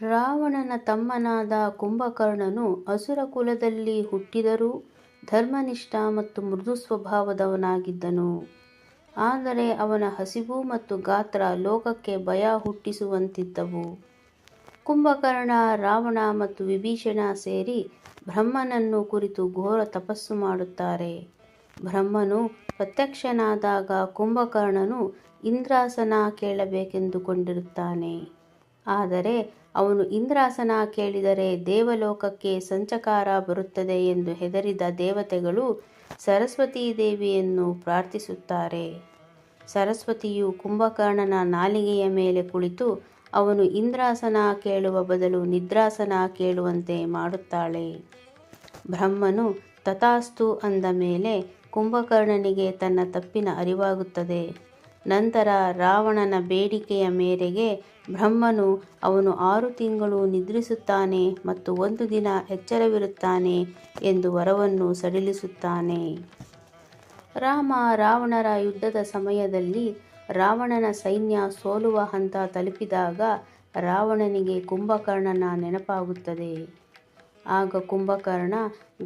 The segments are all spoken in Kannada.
ರಾವಣನ ತಮ್ಮನಾದ ಕುಂಭಕರ್ಣನು ಅಸುರ ಕುಲದಲ್ಲಿ ಹುಟ್ಟಿದರೂ ಧರ್ಮನಿಷ್ಠ ಮತ್ತು ಮೃದು ಸ್ವಭಾವದವನಾಗಿದ್ದನು. ಆದರೆ ಅವನ ಹಸಿವು ಮತ್ತು ಗಾತ್ರ ಲೋಕಕ್ಕೆ ಭಯ ಹುಟ್ಟಿಸುವಂತಿದ್ದವು. ಕುಂಭಕರ್ಣ, ರಾವಣ ಮತ್ತು ವಿಭೀಷಣ ಸೇರಿ ಬ್ರಹ್ಮನನ್ನು ಕುರಿತು ಘೋರ ತಪಸ್ಸು ಮಾಡುತ್ತಾರೆ. ಬ್ರಹ್ಮನು ಪ್ರತ್ಯಕ್ಷನಾದಾಗ ಕುಂಭಕರ್ಣನು ಇಂದ್ರಾಸನ ಕೇಳಬೇಕೆಂದುಕೊಂಡಿರುತ್ತಾನೆ. ಆದರೆ ಅವನು ಇಂದ್ರಾಸನ ಕೇಳಿದರೆ ದೇವಲೋಕಕ್ಕೆ ಸಂಚಕಾರ ಬರುತ್ತದೆ ಎಂದು ಹೆದರಿದ ದೇವತೆಗಳು ಸರಸ್ವತೀ ದೇವಿಯನ್ನು ಪ್ರಾರ್ಥಿಸುತ್ತಾರೆ. ಸರಸ್ವತಿಯು ಕುಂಭಕರ್ಣನ ನಾಲಿಗೆಯ ಮೇಲೆ ಕುಳಿತು ಅವನು ಇಂದ್ರಾಸನ ಕೇಳುವ ಬದಲು ನಿದ್ರಾಸನ ಕೇಳುವಂತೆ ಮಾಡುತ್ತಾಳೆ. ಬ್ರಹ್ಮನು ತಥಾಸ್ತು ಅಂದ ಮೇಲೆ ಕುಂಭಕರ್ಣನಿಗೆ ತನ್ನ ತಪ್ಪಿನ ಅರಿವಾಗುತ್ತದೆ. ನಂತರ ರಾವಣನ ಬೇಡಿಕೆಯ ಮೇರೆಗೆ ಬ್ರಹ್ಮನು ಅವನು 6 ತಿಂಗಳು ನಿದ್ರಿಸುತ್ತಾನೆ ಮತ್ತು 1 ದಿನ ಎಚ್ಚರವಿರುತ್ತಾನೆ ಎಂದು ವರವನ್ನು ಸಡಿಲಿಸುತ್ತಾನೆ. ರಾಮ ರಾವಣರ ಯುದ್ಧದ ಸಮಯದಲ್ಲಿ ರಾವಣನ ಸೈನ್ಯ ಸೋಲುವ ಹಂತ ತಲುಪಿದಾಗ ರಾವಣನಿಗೆ ಕುಂಭಕರ್ಣನ ನೆನಪಾಗುತ್ತದೆ. ಆಗ ಕುಂಭಕರ್ಣ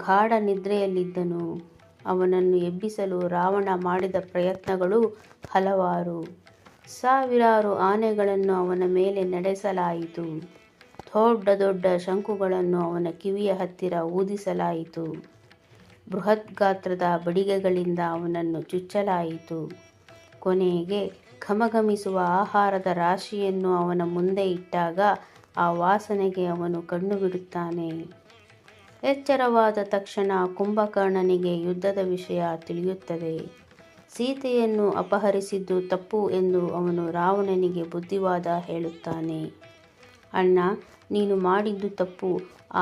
ಗಾಢ ನಿದ್ರೆಯಲ್ಲಿದ್ದನು. ಅವನನ್ನು ಎಬ್ಬಿಸಲು ರಾವಣ ಮಾಡಿದ ಪ್ರಯತ್ನಗಳು ಹಲವಾರು. ಸಾವಿರಾರು ಆನೆಗಳನ್ನು ಅವನ ಮೇಲೆ ನಡೆಸಲಾಯಿತು. ದೊಡ್ಡ ದೊಡ್ಡ ಶಂಖುಗಳನ್ನು ಅವನ ಕಿವಿಯ ಹತ್ತಿರ ಊದಿಸಲಾಯಿತು. ಬೃಹತ್ ಗಾತ್ರದ ಬಡಿಗೆಗಳಿಂದ ಅವನನ್ನು ಚುಚ್ಚಲಾಯಿತು. ಕೊನೆಗೆ ಘಮಘಮಿಸುವ ಆಹಾರದ ರಾಶಿಯನ್ನು ಅವನ ಮುಂದೆ ಇಟ್ಟಾಗ ಆ ವಾಸನೆಗೆ ಅವನು ಕಣ್ಣು ಬಿಡುತ್ತಾನೆ. ಎಚ್ಚರವಾದ ತಕ್ಷಣ ಕುಂಭಕರ್ಣನಿಗೆ ಯುದ್ಧದ ವಿಷಯ ತಿಳಿಯುತ್ತದೆ. ಸೀತೆಯನ್ನು ಅಪಹರಿಸಿದ್ದು ತಪ್ಪು ಎಂದು ಅವನು ರಾವಣನಿಗೆ ಬುದ್ಧಿವಾದ ಹೇಳುತ್ತಾನೆ. ಅಣ್ಣ, ನೀನು ಮಾಡಿದ್ದು ತಪ್ಪು.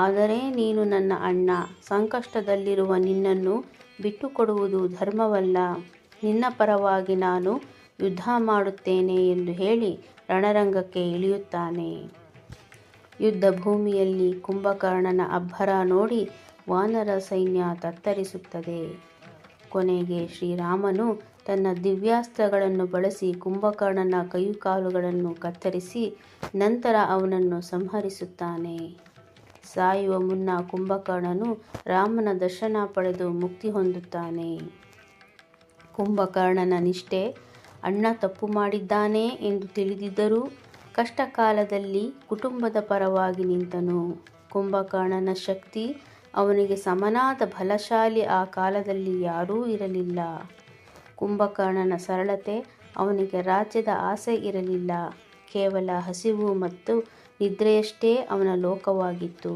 ಆದರೆ ನೀನು ನನ್ನ ಅಣ್ಣ. ಸಂಕಷ್ಟದಲ್ಲಿರುವ ನಿನ್ನನ್ನು ಬಿಟ್ಟುಕೊಡುವುದು ಧರ್ಮವಲ್ಲ. ನಿನ್ನ ಪರವಾಗಿ ನಾನು ಯುದ್ಧ ಮಾಡುತ್ತೇನೆ ಎಂದು ಹೇಳಿ ರಣರಂಗಕ್ಕೆ ಇಳಿಯುತ್ತಾನೆ. ಯುದ್ಧ ಭೂಮಿಯಲ್ಲಿ ಕುಂಭಕರ್ಣನ ಅಬ್ಬರ ನೋಡಿ ವಾನರ ಸೈನ್ಯ ತತ್ತರಿಸುತ್ತದೆ. ಕೊನೆಗೆ ಶ್ರೀರಾಮನು ತನ್ನ ದಿವ್ಯಾಸ್ತ್ರಗಳನ್ನು ಬಳಸಿ ಕುಂಭಕರ್ಣನ ಕೈಕಾಲುಗಳನ್ನು ಕತ್ತರಿಸಿ ನಂತರ ಅವನನ್ನು ಸಂಹರಿಸುತ್ತಾನೆ. ಸಾಯುವ ಮುನ್ನ ಕುಂಭಕರ್ಣನು ರಾಮನ ದರ್ಶನ ಪಡೆದು ಮುಕ್ತಿ ಹೊಂದುತ್ತಾನೆ. ಕುಂಭಕರ್ಣನ ನಿಷ್ಠೆ, ಅಣ್ಣ ತಪ್ಪು ಮಾಡಿದ್ದಾನೆ ಎಂದು ತಿಳಿದಿದ್ದರೂ ಕಷ್ಟಕಾಲದಲ್ಲಿ ಕುಟುಂಬದ ಪರವಾಗಿ ನಿಂತನು. ಕುಂಭಕರ್ಣನ ಶಕ್ತಿ, ಅವನಿಗೆ ಸಮನಾದ ಬಲಶಾಲಿ ಆ ಕಾಲದಲ್ಲಿ ಯಾರೂ ಇರಲಿಲ್ಲ. ಕುಂಭಕರ್ಣನ ಸರಳತೆ, ಅವನಿಗೆ ರಾಜ್ಯದ ಆಸೆ ಇರಲಿಲ್ಲ. ಕೇವಲ ಹಸಿವು ಮತ್ತು ನಿದ್ರೆಯಷ್ಟೇ ಅವನ ಲೋಕವಾಗಿತ್ತು.